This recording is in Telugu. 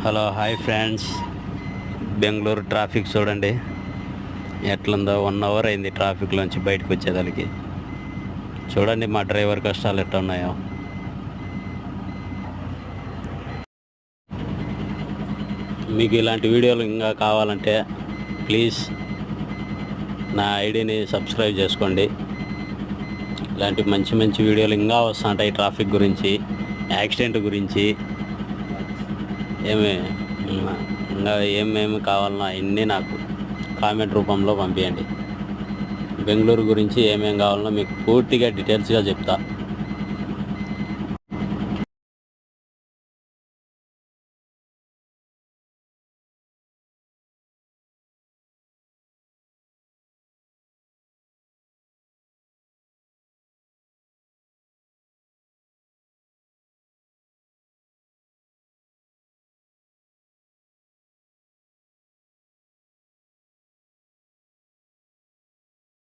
Hello hi friends, Bengaluru traffic చూడండి ఎట్లుందో. 1 అవర్ అయింది ట్రాఫిక్లోంచి బయటకు వచ్చేదానికి. చూడండి మా డ్రైవర్ కష్టాలు ఎట్లా ఉన్నాయో. మీకు ఇలాంటి వీడియోలు ఇంకా కావాలంటే ప్లీజ్ నా ఐడిని సబ్స్క్రైబ్ చేసుకోండి. ఇలాంటి మంచి మంచి వీడియోలు ఇంకా వస్తుంటాయి. ట్రాఫిక్ గురించి, యాక్సిడెంట్ గురించి, ఇంకా ఏమేమి కావాలన్నా అన్నీ నాకు కామెంట్ రూపంలో పంపించండి. బెంగళూరు గురించి ఏమేమి కావాలన్నా మీకు పూర్తిగా డీటెయిల్స్గా చెప్తా.